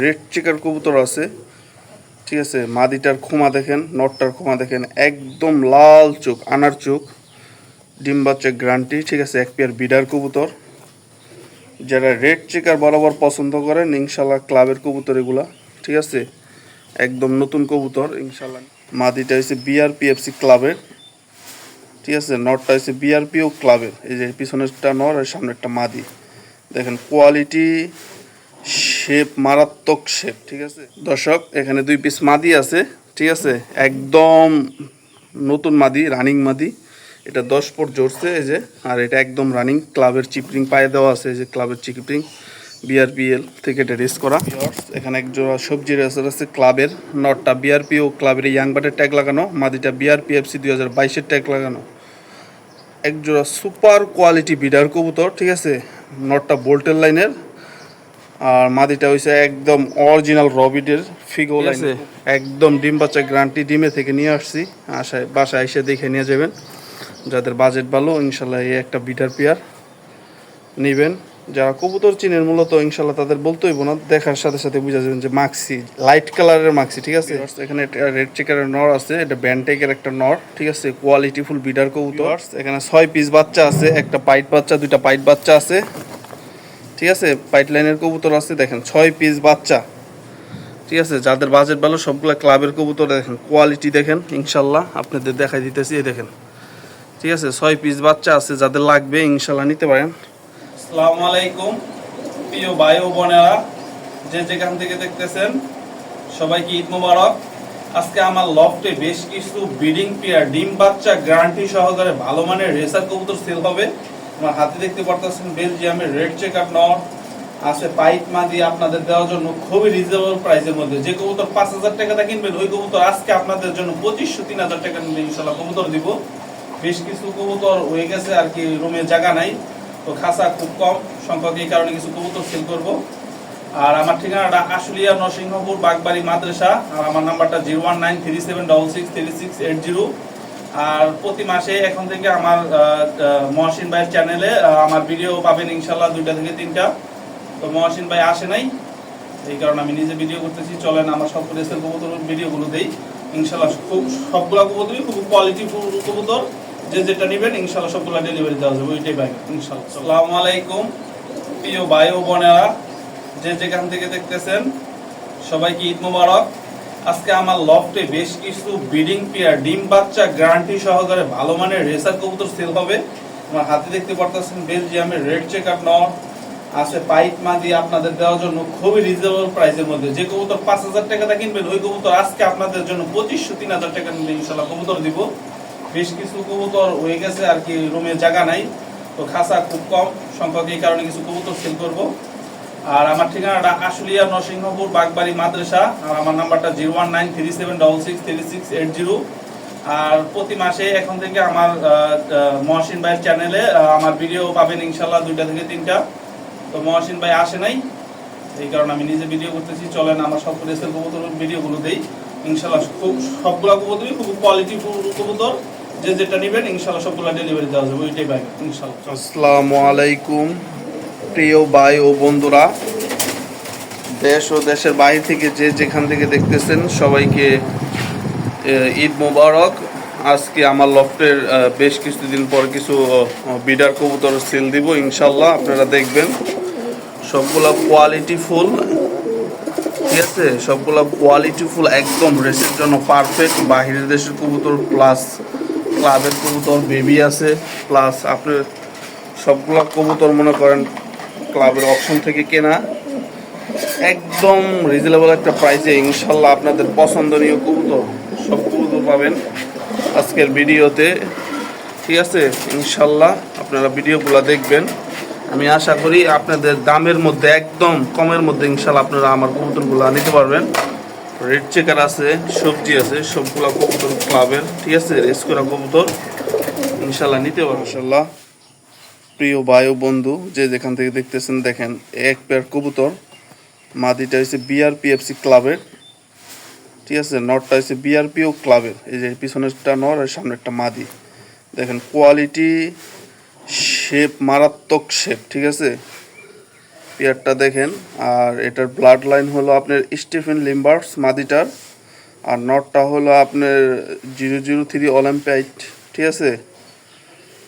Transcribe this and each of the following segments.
Red checker কবুতর আছে, ঠিক আছে। মাদিটার খোমা দেখেন, নটটার খোমা দেখেন, একদম লাল চোখ, আনার চোখ, ডিম বাচ্চা গ্যারান্টি, ঠিক আছে। এক পেয়ার বিডার কবুতর। যারা রেড চেকার বরাবর পছন্দ করেন, ইনশাল্লাহ ক্লাবের কবুতর এগুলা, ঠিক আছে। একদম নতুন কবুতর ইনশাল্লাহ। মাদিটা হচ্ছে বিআরপিএফসি ক্লাবের, ঠিক আছে। নটটা হচ্ছে বিআরপিও ক্লাবের। এই যে পিছনেরটা নর আর সামনেরটা মাদি, দেখেন কোয়ালিটি, শেপ মারাত্মক শেপ, ঠিক আছে। দর্শক, এখানে 2 পিস মাদি আছে, ঠিক আছে। একদম নতুন মাদি, রানিং মাদি। এটা 10 পর জড়ছে, এই যে। আর এটা একদম রানিং, ক্লাবের চিপরিং পায়ে দেওয়া আছে, এই যে ক্লাবের চিপরিং, বিআরপিএল থেকে এটা রেস করা। এখানে এক জোড়া সবজি রেসার আছে ক্লাবের। নটটা বিআরপিও ক্লাবের ইয়াংবাটের ট্যাগ লাগানো, মাদিটা বিআরপিএফসি 2022-এর ট্যাগ লাগানো। এক জোড়া সুপার কোয়ালিটি বিডার কবুতর, ঠিক আছে। নটটা বোল্টের লাইনের, আর মাদিটা হইছে একদম অরিজিনাল রবিডের ফিগো লাইনে, একদম ডিম বাচ্চা গ্যারান্টি। ডিমে থেকে নিয়ে আসছি, বাসায় এসে দেখে নিয়ে যাবেন। যাদের বাজেট ভালো, ইনশাল্লাহ এই একটা বিটার পেয়ার নেবেন। যারা কবুতর চিনেন মূলত, ইনশাল্লাহ তাদের বলতে হইব না, দেখার সাথে সাথে বুঝা যাবেন যে মাক্সি, লাইট কালারের মাক্সি, ঠিক আছে। এখানে রেড চেকারের নর আছে, এটা ব্যান্টেকের একটা নর, ঠিক আছে। কোয়ালিটি ফুল বিডার কবুতর। এখানে 6 পিস বাচ্চা আছে, একটা পাইট বাচ্চা, 2টা পাইট বাচ্চা আছে, ঠিক আছে। পাইট লাইনের কবুতর আছে, দেখেন 6 পিস বাচ্চা, ঠিক আছে। যাদের বাজেট ভালো, সবগুলা ক্লাবের কবুতর দেখেন, কোয়ালিটি দেখেন, ইনশাল্লাহ আপনাদের দেখাই দিতেছি, এই দেখেন, ঠিক আছে। 6 পিস বাচ্চা আছে, যাদের লাগবে ইনশাল্লাহ নিতে পারেন। আসসালামু আলাইকুম প্রিয় ভাই ও বোনেরা, যে যেখান থেকে দেখতেছেন সবাইকে ঈদ মোবারক। আজকে আমার লফটে বেশ কিছু ব্রিডিং পেয়ার ডিম বাচ্চা গ্যারান্টি সহকারে ভালো মানের রেসার কবুতর সেল হবে। আমার হাতে দেখতে পারতেছেন বেলজিয়ামের রেড চেকার নর আছে, পাইট মাদি আপনাদের দেওয়ার জন্য খুবই রিজনেবল প্রাইসের মধ্যে। যে কবুতর 5,000 টাকাটা কিনবেন, ওই কবুতর আজকে আপনাদের জন্য 2500-3000 টাকা নিলে ইনশাল্লাহ কবুতর দিব। বেশ কিছু কবুতর হয়ে গেছে আর কি, রুমে জায়গা নাই, তো খাসা খুব কম সংখ্যক, এই কারণে কিছু কবুতর সেল করব। আর আমার ঠিকানাটা আশুলিয়া নরসিংহপুর বাগবাড়ি মাদ্রাসা, আর আমার নাম্বারটা 01937663680। আর প্রতি মাসে এখন থেকে আমার মহসিন ভাইয়ের চ্যানেলে আমার ভিডিও পাবেন ইনশাল্লাহ 2টা থেকে 3টা। তো মহসিন ভাই আসে নাই, এই কারণে আমি নিজে ভিডিও করতেছি। চলেন আমার সব রেসের কবুতর ভিডিওগুলো দেই ইনশাল্লাহ। খুব সবগুলা কবুতরই খুব কোয়ালিটি কবুতর, যে যেটা নেবেন ইনশাল্লাহ সবগুলা ডেলিভারি দেওয়া যাবে, ওইটাই পাই ইনশাল্লাহ। আসসালামু আলাইকুম প্রিয় ভাই ও বোনেরা, যে যেখান থেকে দেখতেছেন সবাইকে ঈদ মোবারক। আজকে আমার লফটে বেশ কিছু ব্রিডিং পেয়ার ডিম বাচ্চা গ্যারান্টি সহকারে ভালো মানের রেসার কবুতর সেল হবে। আমার হাতে দেখতে পারতেছেন বেলজিয়ামের রেড চেকার নর আছে, পাইট মাদি আপনাদের দেওয়ার জন্য খুবই রিজনেবল প্রাইসের মধ্যে। যে কবুতর 5,000 টাকাটা কিনবেন, ওই কবুতর আজকে আপনাদের জন্য 2500-3000 টাকা নিলে ইনশাল্লাহ কবুতর দিব। বেশ কিছু কবুতর হয়ে গেছে আর কি, রুমে জায়গা নাই, তো খাসা খুব কম সংখ্যক, এই কারণে কিছু কবুতর সেল করব। আর আমার ঠিকানাটা আশুলিয়া নরসিংহপুর বাগবাড়ি মাদ্রাসা, আর আমার নাম্বারটা 01937663680। আর প্রতি মাসে এখন থেকে আমার মহসিন ভাইয়ের চ্যানেলে আমার ভিডিও পাবেন ইনশাল্লাহ 2টা থেকে 3টা। তো মহসিন ভাই আসে নাই, এই কারণে আমি নিজে ভিডিও করতেছি। চলেন আমার সব রেসের কবুতর ভিডিওগুলো দেই ইনশাল্লাহ। খুব সবগুলা কবুতরই খুব কোয়ালিটি কবুতর, যে যেটা নেবেন ইনশাল্লাহ সবগুলা ডেলিভারি দেওয়া যাবে, ওইটাই পাই ইনশাল্লাহ। আসসালামু আলাইকুম প্রিয় ভাই ও বন্ধুরা, দেশ ও দেশের বাইরে থেকে যে যেখান থেকে দেখতেছেন সবাইকে ঈদ মোবারক। আজকে আমার লফটের বেশ কিছুদিন পর কিছু বিডার কবুতর সেল দিব ইনশাল্লাহ, আপনারা দেখবেন। সবগুলা কোয়ালিটি ফুল, ঠিক আছে। সবগুলা কোয়ালিটি ফুল, একদম রেসের জন্য পারফেক্ট। বাহিরের দেশের কবুতর প্লাস ক্লাবের কবুতর বেবি আছে, প্লাস আপনার সবগুলা কবুতর মনে করেন ক্লাবের অপশন থেকে কেনা, একদম রিজনেবল একটা প্রাইসে ইনশাল্লাহ আপনাদের পছন্দনীয় কবুতর সব কবুতর পাবেন আজকের ভিডিওতে, ঠিক আছে। ইনশাল্লাহ আপনারা ভিডিওগুলো দেখবেন, আমি আশা করি আপনাদের দামের মধ্যে একদম কমের মধ্যে ইনশাল্লাহ আপনারা আমার কবুতরগুলো নিতে পারবেন। রেড চেকার আছে, সবজি আছে, সবগুলো কবুতর ক্লাবের, ঠিক আছে। রেস করা কবুতর ইনশাল্লাহ নিতে পারবেন ইনশাল্লাহ। প্রিয় ভাই ও বন্ধু, যে যেখান থেকে দেখতেছেন, দেখেন এক পেয়ার কবুতর। মাদিটা হচ্ছে বিআরপিএফসি ক্লাবের, ঠিক আছে। নটটা হচ্ছে বিআরপিও ক্লাবের, এই যে পিছনেরটা নর আর সামনেরটা মাদি, দেখেন কোয়ালিটি, শেপ মারাত্মক শেপ, ঠিক আছে। পেয়ারটা দেখেন। আর এটার ব্লাড লাইন হলো আপনার স্টিফেন লিম্বার্স মাদিটার, আর নটটা হলো আপনার 003 অলিম্পিয়াড। ঠিক আছে,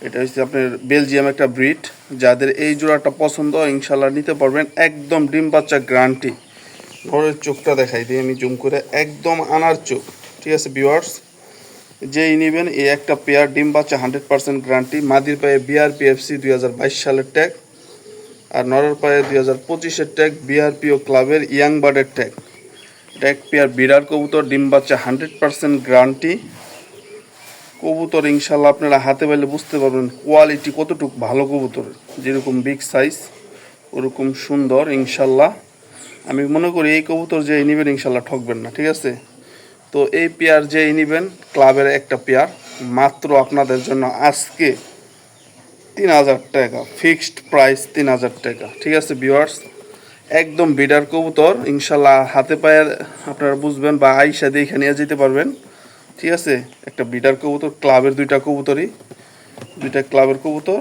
এটা হচ্ছে আপনার বেলজিয়াম একটা ব্রিড। যাদের এই জোড়াটা পছন্দ ইনশাল্লাহ নিতে পারবেন, একদম ডিম বাচ্চা গ্যারান্টি। নরের চোখটা দেখাই দিই আমি জুম করে, একদম আনার চোখ। ঠিক আছে ভিউয়ার্স, যেই নেবেন এই একটা পেয়ার ডিম বাচ্চা 100% গ্যারান্টি। মাদির পায়ে বিআরপিএফসি 2022 সালের ট্যাগ, আর নরের পায়ে 2025-এর ট্যাগ, বিআরপিও ক্লাবের ইয়াং বার্ডের ট্যাগ। এটা এক পেয়ার বিড়ার কবুতর, ডিম বাচ্চা 100% গ্যারান্টি কবুতর। ইনশাল্লাহ আপনারা হাতে পাইলে বুঝতে পারবেন কোয়ালিটি কতটুকু ভালো কবুতর। যেরকম বিগ সাইজ ওরকম সুন্দর ইনশাল্লাহ। আমি মনে করি এই কবুতর যে নেবেন ইনশাল্লাহ ঠকবেন না। ঠিক আছে, তো এই পেয়ার যে নেবেন ক্লাবের একটা পেয়ার, মাত্র আপনাদের জন্য আজকে 3000 টাকা ফিক্সড প্রাইস, 3000 টাকা। ঠিক আছে ভিউয়ার্স, একদম বিডার কবুতর ইনশাল্লাহ হাতে পায়ে আপনারা বুঝবেন বা আইসা দেখে নিয়ে যেতে পারবেন। ঠিক আছে, একটা বিডার কবুতর, ক্লাবের দুইটা কবুতরই, দুইটা ক্লাবের কবুতর,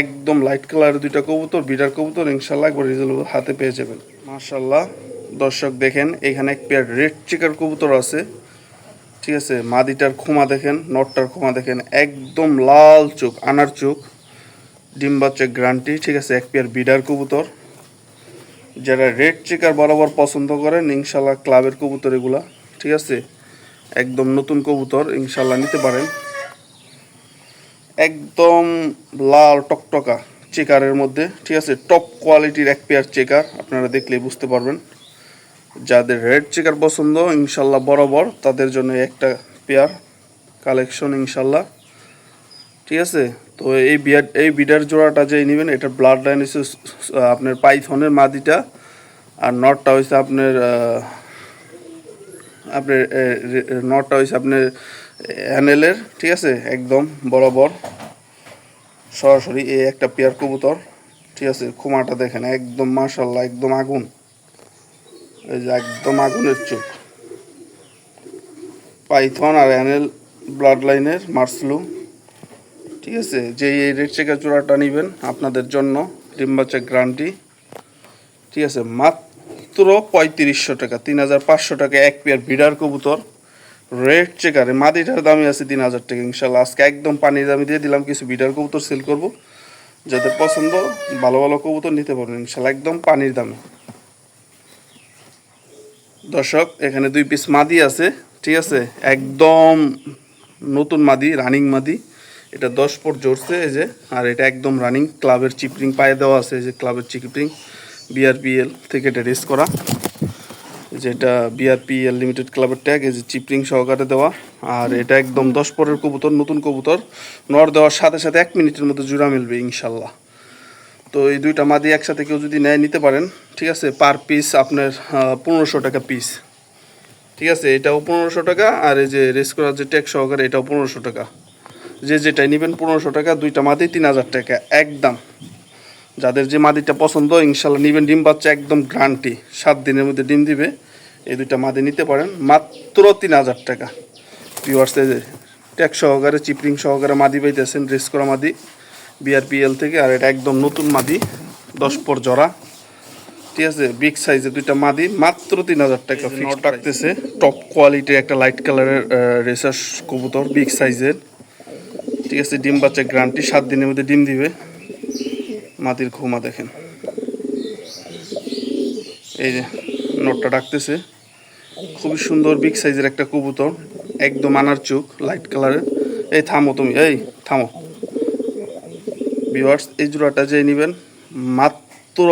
একদম লাইট কালারের দুইটা কবুতর, বিডার কবুতর ইনশাল্লাহ একবার রিজনেবল হাতে পেয়ে যাবেন। মাশাল্লাহ দর্শক দেখেন, এখানে এক পেয়ার রেড চেকার কবুতর আছে। ঠিক আছে, মাদিটার খোমা দেখেন, নটটার খোমা দেখেন, একদম লাল চোখ, আনার চোখ, ডিম বাচ্চা গ্যারান্টি। ঠিক আছে, এক পেয়ার বিডার কবুতর। যারা রেড চেকার বরাবর পছন্দ করেন ইনশাল্লাহ ক্লাবের কবুতর এগুলা। ঠিক আছে, একদম নতুন কবুতর ইনশাল্লাহ নিতে পারেন। একদম লাল টকটকা চেকারের মধ্যে। ঠিক আছে, টপ কোয়ালিটির এক পেয়ার চেকার, আপনারা দেখলে বুঝতে পারবেন। যাদের রেড চেকার পছন্দ ইনশাল্লাহ বরাবর তাদের জন্য একটা পেয়ার কালেকশন ইনশাল্লাহ। ঠিক আছে, তো এই বিডার জোড়াটা যে নেবেন এটার ব্লাড লাইন হচ্ছে আপনার পাইথনের মাদিটা, আর নটটা হচ্ছে আপনার আপনার নটটা হচ্ছে আপনার অ্যানেলের। ঠিক আছে, একদম বরাবর সরাসরি এই একটা পেয়ার কবুতর। ঠিক আছে, খোমাটা দেখেন একদম মাশাল্লাহ, একদম আগুন, এই যে একদম আগুনের চোখ, পাইথন আর অ্যানেল ব্লাড লাইনের মার্সলু। ঠিক আছে, যে এই রেড চেকার জোড়াটা নেবেন আপনাদের জন্য ডিম বাচ্চা গ্যারান্টি। ঠিক আছে, মাত্র 3500 টাকা, 3500 টাকা এক পেয়ার বিডার কবুতর রেড চেকারে। মাদিটার দামই আছে 3000 টাকা ইনশাল্লাহ। আজকে একদম পানির দামে দিয়ে দিলাম, কিছু বিডার কবুতর সেল করব, যাদের পছন্দ ভালো ভালো কবুতর নিতে পারবেন ইনশাল্লাহ একদম পানির দামে। দর্শক এখানে 2 পিস মাদি আছে। ঠিক আছে, একদম নতুন মাদি, রানিং মাদি। এটা 10 পর জড়ছে এই যে, আর এটা একদম রানিং, ক্লাবের চিপরিং পায়ে দেওয়া আছে, এই যে ক্লাবের চিপরিং বিআরপিএল থেকে এটা রেস করা, যেটা বিআরপিএল লিমিটেড ক্লাবের ট্যাগ, এই যে চিপরিং সহকারে দেওয়া। আর এটা একদম 10 পরের কবুতর, নতুন কবুতর, নর দেওয়ার সাথে সাথে 1 মিনিটের মধ্যে জোড়া মিলবে ইনশাল্লাহ। তো এই দুইটা মাদি একসাথে কেউ যদি নেয় নিতে পারেন। ঠিক আছে, পার পিস আপনার 1500 টাকা পিস। ঠিক আছে, এটাও 1500 টাকা, আর এই যে রেস করার যে ট্যাগ সহকারে এটাও 1500 টাকা। যে যেটাই নেবেন 1500 টাকা, দুইটা মাদি 3000 টাকা একদম। যাদের যে মাদিটা পছন্দ ইনশাল্লাহ নেবেন, ডিম বাচ্চা একদম গ্যারান্টি, 7 দিনের মধ্যে ডিম দিবে। এই দুইটা মাদি নিতে পারেন মাত্র 3000 টাকা। ভিউয়ার্স এই যে ট্যাগ সহকারে চিপরিং সহকারে মাদি পাইতেছেন, রেস করা মাদি বিআরপিএল থেকে। আর এটা একদম নতুন মাদি, 10 পর জোড়া। ঠিক আছে, বিগ সাইজের দুইটা মাদি মাত্র 3000 টাকা ফিক্সড রাখতেছে। টপ কোয়ালিটির একটা লাইট কালারের রেসার কবুতর, বিগ সাইজের। ঠিক আছে, ডিম বাচ্চা গ্যারান্টি, 7 দিনের মধ্যে ডিম দিবে। মাদির ঘুমা দেখেন, এই যে নটটা ডাকতেছে, খুবই সুন্দর বিগ সাইজের একটা কবুতর, একদম আনার চোখ, লাইট কালারের। এই থামো তুমি, এই থামো। ভিউয়ার্স এই জোড়াটা যে নেবেন মাত্র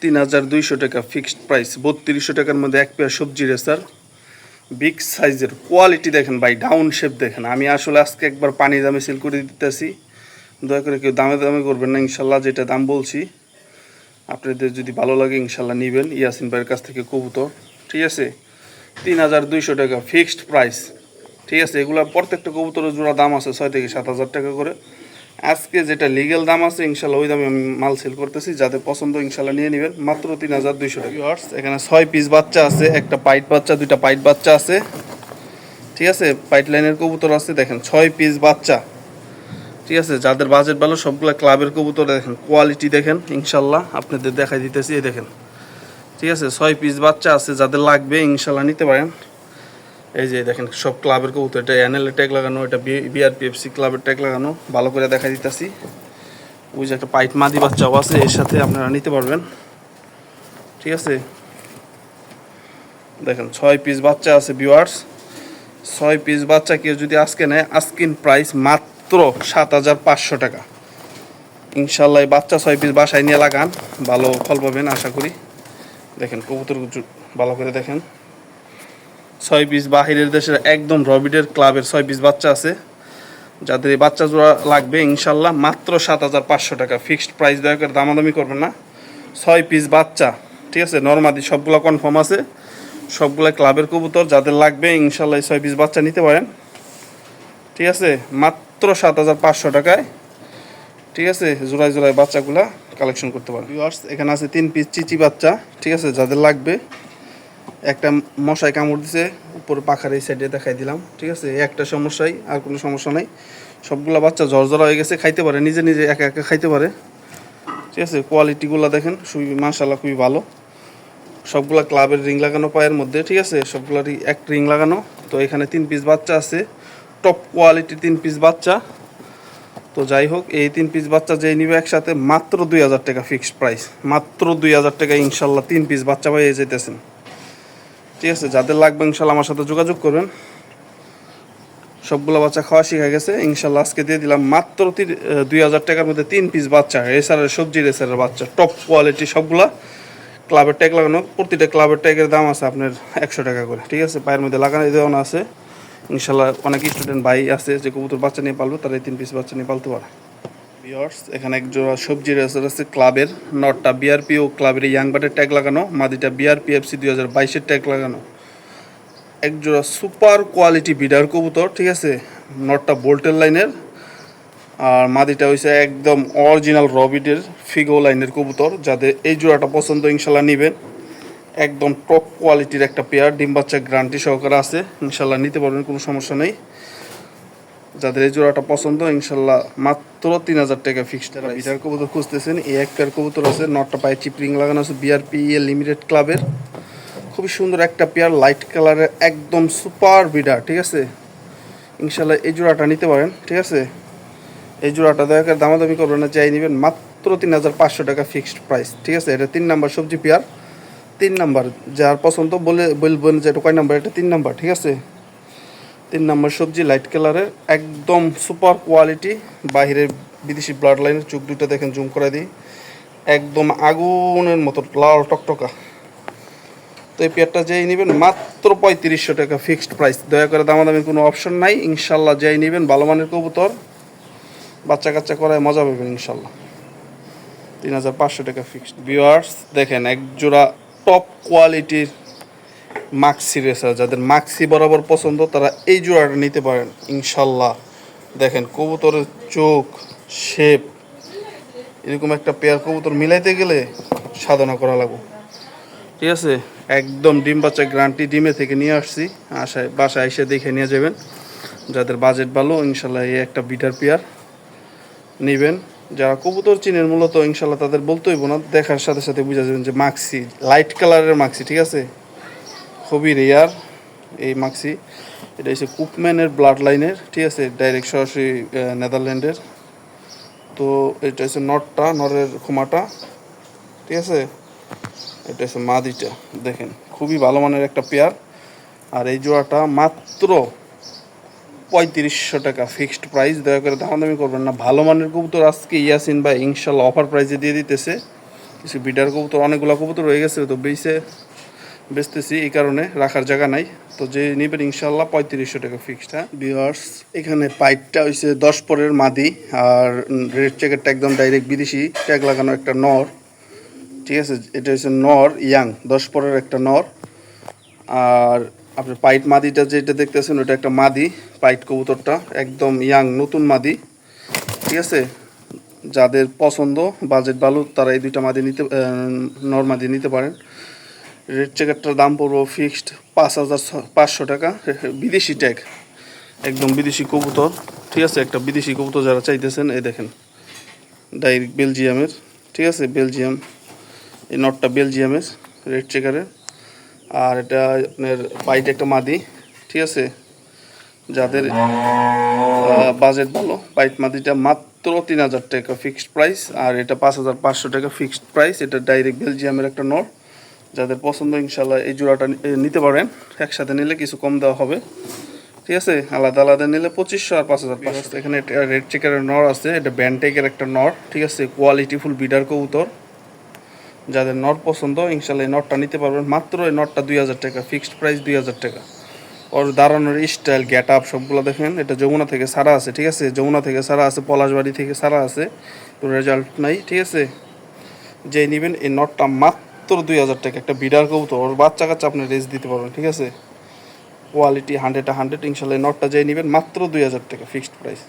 3200 টাকা ফিক্সড প্রাইস। 3200 টাকার মধ্যে এক পেয়ার সবজি রেসার, বিগ সাইজের। কোয়ালিটি দেখেন ভাই, ডাউন শেপ দেখেন। আমি আসলে আজকে একবার পানি দামে সেল করে দিতেছি, দয়া করে কেউ দামে দামে করবেন না ইনশাল্লাহ। যেটা দাম বলছি আপনাদের যদি ভালো লাগে ইনশাল্লাহ নেবেন ইয়াসিন ভাইয়ের কাছ থেকে কবুতর। ঠিক আছে, 3200 টাকা ফিক্সড প্রাইস। ঠিক আছে, এগুলো প্রত্যেকটা কবুতরের জোড়া দাম আছে 6 থেকে 7000 টাকা করে। আজকে যেটা লিগ্যাল দাম আছে ইনশাল্লাহ ওই দামে আমি মাল সেল করতেছি, যাদের পছন্দ ইনশাল্লাহ নিয়ে নেবেন মাত্র 3200 টাকা। এখানে 6 পিস বাচ্চা আছে, একটা পাইট বাচ্চা, দুইটা পাইট বাচ্চা আছে। ঠিক আছে, পাইট লাইনের কবুতর আছে দেখেন, 6 পিস বাচ্চা। ঠিক আছে, যাদের বাজেট ভালো সবগুলো ক্লাবের কবুতর দেখেন, কোয়ালিটি দেখেন, ইনশাল্লাহ আপনাদের দেখাই দিতেছি। এই দেখেন, ঠিক আছে, 6 পিস বাচ্চা আছে, যাদের লাগবে ইনশাল্লাহ নিতে পারেন। এই যে দেখেন সব ক্লাবের কবুতর, এটা এনএল ট্যাগ লাগানো, এটা বিআরপিএফসি ক্লাবের ট্যাগ লাগানো, ভালো করে দেখাই দিতেছি। ওই যে একটা পাইট মাদি বাচ্চাও আছে, এর সাথে আপনারা নিতে পারবেন। ঠিক আছে, দেখেন 6 পিস বাচ্চা আছে ভিউয়ার্স। 6 পিস বাচ্চা কেউ যদি আজকে নেয়, আস্কিন প্রাইস মাত্র 7500 টাকা। ইনশাল্লাহ এই বাচ্চা 6 পিস বাসায় নিয়ে লাগান, ভালো ফল পাবেন আশা করি। দেখেন কবুতর ভালো করে দেখেন, 6 পিস বাহিরের দেশের একদম রবিডের ক্লাবের 6 পিস বাচ্চা আছে। যাদের এই বাচ্চা জোড়া লাগবে ইনশাল্লাহ মাত্র 7500 টাকা ফিক্সড প্রাইস, দয়া করে দামাদামি করবেন না। 6 পিস বাচ্চা, ঠিক আছে, নরমাদি সবগুলো কনফার্ম আছে, সবগুলো ক্লাবের কবুতর। যাদের লাগবে ইনশাল্লাহ 6 পিস বাচ্চা নিতে পারেন। ঠিক আছে, মাত্র 7500 টাকায়, ঠিক আছে, জোড়ায় জোড়ায় বাচ্চাগুলা কালেকশন করতে পারেন। ভিউয়ার্স, এখানে আছে 3 পিস চিচি বাচ্চা, ঠিক আছে, যাদের লাগবে। একটা মশায় কামড় দিছে, উপরে পাখার এই সাইডে দেখাই দিলাম। ঠিক আছে, একটা সমস্যাই, আর কোনো সমস্যা নাই। সবগুলা বাচ্চা ঝরঝরা হয়ে গেছে, খাইতে পারে, নিজে নিজে একা একা খাইতে পারে। ঠিক আছে, কোয়ালিটিগুলো দেখেন, খুবই মাশাআল্লাহ খুবই ভালো। সবগুলা ক্লাবের রিং লাগানো পায়ের মধ্যে, ঠিক আছে, সবগুলারই এক রিং লাগানো। তো এখানে 3 পিস বাচ্চা আছে, টপ কোয়ালিটির 3 পিস বাচ্চা। তো যাই হোক, এই 3 পিস বাচ্চা যেই নিবে একসাথে মাত্র 2000 টাকা ফিক্সড প্রাইস, মাত্র 2000 টাকা ইনশাল্লাহ 3 পিস বাচ্চা পাইয়ে যেতেছেন। ঠিক আছে, যাদের লাগবে ইনশাল্লাহ আমার সাথে যোগাযোগ করবেন। সবগুলো বাচ্চা খাওয়া শিখে গেছে ইনশাল্লাহ, আজকে দিয়ে দিলাম মাত্র 2000 টাকার মধ্যে 3 পিস বাচ্চা, রেসারের সবজি রেসারের বাচ্চা, টপ কোয়ালিটি সবগুলা ক্লাবের ট্যাগ লাগানো। প্রতিটা ক্লাবের ট্যাগের দাম আছে আপনার 100 টাকা করে। ঠিক আছে, পায়ের মধ্যে লাগানো দেওয়ানো আছে ইনশাল্লাহ। অনেক স্টুডেন্ট ভাই আছে যে কবুতর বাচ্চা নিয়ে পালবে, তারা এই 3 পিস বাচ্চা নিয়ে পালতে পারে। ভিউয়ার্স, এখানে এক জোড়া সবজি রেসার আছে ক্লাবের, নটটা বিআরপিও ক্লাবের ইয়াং বাটের ট্যাগ লাগানো, মাদিটা বিআরপিএফসি 2022-এর ট্যাগ লাগানো। এক জোড়া সুপার কোয়ালিটি বিডার কবুতর, ঠিক আছে, নটটা বোল্টের লাইনের, আর মাদিটা হয়েছে একদম অরিজিনাল রবিডের ফিগো লাইনের কবুতর। যাদের এই জোড়াটা পছন্দ ইনশাল্লাহ নেবেন, একদম টপ কোয়ালিটির একটা পেয়ার, ডিম বাচ্চা গ্যারান্টি সহকারে আছে, ইনশাল্লাহ নিতে পারবেন, কোনো সমস্যা নেই। যাদের এই জোড়াটা পছন্দ ইনশাল্লাহ মাত্র 3000 টাকা ফিক্সড। যারা বিডার কবুতর খুঁজতেছেন, এই এক পেয়ার কবুতর আছে, নটটা পায়ে চিপরিং লাগানো আছে বিআরপিএল লিমিটেড ক্লাবের, খুবই সুন্দর একটা পেয়ার, লাইট কালারের একদম সুপার বিডার। ঠিক আছে, ইনশাল্লাহ এই জোড়াটা নিতে পারেন। ঠিক আছে, এই জোড়াটা দয়া করে দামাদামি করবেন না, চাই নেবেন মাত্র 3500 টাকা ফিক্সড প্রাইস। ঠিক আছে, এটা 3 নাম্বার সবজি পেয়ার, 3 নাম্বার, যার পছন্দ বলবেন যে এটা কয় নাম্বার, এটা 3 নাম্বার। ঠিক আছে, 3 নাম্বার সবজি, লাইট কালারের একদম সুপার কোয়ালিটি, বাহিরের বিদেশি ব্লাড লাইনের, চোখ দুটো দেখেন, জুম করে দিই, একদম আগুনের মতো লাল টকটকা। তো এই পেয়ারটা যেই নেবেন মাত্র 3500 টাকা ফিক্সড প্রাইস, দয়া করে দামাদামি কোনো অপশন নাই। ইনশাল্লাহ যেই নেবেন ভালো মানের কবুতর, বাচ্চা কাচ্চা করায় মজা পাবেন ইনশাল্লাহ। 3500 টাকা ফিক্সড। ভিউয়ার্স, দেখেন এক জোড়া টপ কোয়ালিটির মাক্সি রেসার, যাদের মাক্সি বরাবর পছন্দ তারা এই জোড়াটা নিতে পারেন ইনশাল্লাহ। দেখেন কবুতরের চোখ, শেপ, এরকম একটা পেয়ার কবুতর মিলাইতে গেলে সাধনা করা লাগবে। ঠিক আছে, একদম ডিম বাচ্চা গ্যারান্টি, ডিমে থেকে নিয়ে আসছি, বাসায় এসে দেখে নিয়ে যাবেন। যাদের বাজেট ভালো ইনশাল্লাহ এই একটা বিটার পেয়ার নেবেন। যারা কবুতর চিনের মূলত ইনশাল্লাহ তাদের বলতে হইব না, দেখার সাথে সাথে বুঝা যাবেন যে মাক্সি, লাইট কালারের মাক্সি। ঠিক আছে, খুবই রেয়ার এই মাক্সি। এটা হচ্ছে কুপম্যানের ব্লাড লাইনের, ঠিক আছে, ডাইরেক্ট সরাসরি নেদারল্যান্ডের। তো এটা হচ্ছে নটটা, নরের খোমাটা। ঠিক আছে, এটা হচ্ছে মাদিটা, দেখেন খুবই ভালো মানের একটা পেয়ার। আর এই জোড়াটা মাত্র 3500 টাকা ফিক্সড প্রাইস, দয়া করে দামাদামি করবেন না। ভালো মানের কবুতর আজকে ইয়াসিন ভাই ইনশাল্লাহ অফার প্রাইসে দিয়ে দিতেছে। কিছু বিডার কবুতর, অনেকগুলো কবুতর রয়ে গেছে, তো বেচতেছি, এই কারণে রাখার জায়গা নাই। তো যে নেবেন ইনশাল্লাহ 3500 টাকা ফিক্সড। হ্যাঁ ভিউয়ার্স, এখানে পাইপটা হচ্ছে 10 পরের মাদি, আর রেড চেকেরটা একদম ডাইরেক্ট বিদেশি ট্যাগ লাগানো একটা নর। ঠিক আছে, এটা হচ্ছে নর ইয়াং, 10 পরের একটা নর। আর আপনার পাইট মাদিটা যেটা দেখতেছেন ওটা একটা মাদি, পাইট কবুতরটা একদম ইয়াং নতুন মাদি। ঠিক আছে, যাদের পছন্দ বাজেট ভালো তারা এই দুইটা মাদি নিতে, নর মাদি নিতে পারেন। রেড চেকারটার দাম পড়বো ফিক্সড 5500 টাকা, বিদেশি ট্যাগ, একদম বিদেশি কবুতর। ঠিক আছে, একটা বিদেশি কবুতর যারা চাইতেছেন এই দেখেন, ডাইরেক্ট বেলজিয়ামের, ঠিক আছে, বেলজিয়াম, এই নটটা বেলজিয়ামের রেড চেকারের। আর এটা আপনার বাইট একটা মাদি, ঠিক আছে, যাদের বাজেট ভালো, বাইট মাদিটা মাত্র 3000 টাকা ফিক্সড প্রাইস, আর এটা 5500 টাকা ফিক্সড প্রাইস। এটা ডাইরেক্ট বেলজিয়ামের একটা নর, যাদের পছন্দ ইনশাল্লাহ এই জোড়াটা নিতে পারেন। একসাথে নিলে কিছু কম দেওয়া হবে, ঠিক আছে, আলাদা আলাদা নিলে 2500 আর 5500। এখানে রেড চেকারের নর আছে, এটা ব্যান্টেকের একটা নর, ঠিক আছে, কোয়ালিটিফুল বিডার কবুতর। যাদের নর পছন্দ ইনশাল্লাহ এই নটটা নিতে পারবেন। মাত্র এই নটটা 2000 টাকা ফিক্সড প্রাইস, 2000 টাকা। ওর দাঁড়ানোর স্টাইল, গেট আপ সবগুলো দেখেন। এটা যমুনা থেকে সারা আছে, ঠিক আছে, যমুনা থেকে সারা আছে, পলাশবাড়ি থেকে সারা আছে, তো রেজাল্ট নাই, ঠিক আছে। যেই নেবেন এই নটটা মাত্র 2000 টাকা, একটা বিডার কবুতর, ওর বাচ্চা কাচ্চা আপনি রেস দিতে পারবেন, ঠিক আছে, কোয়ালিটি 100 ইনশাল্লাহ। এই নটটা যেই নেবেন মাত্র 2000 টাকা ফিক্সড প্রাইস।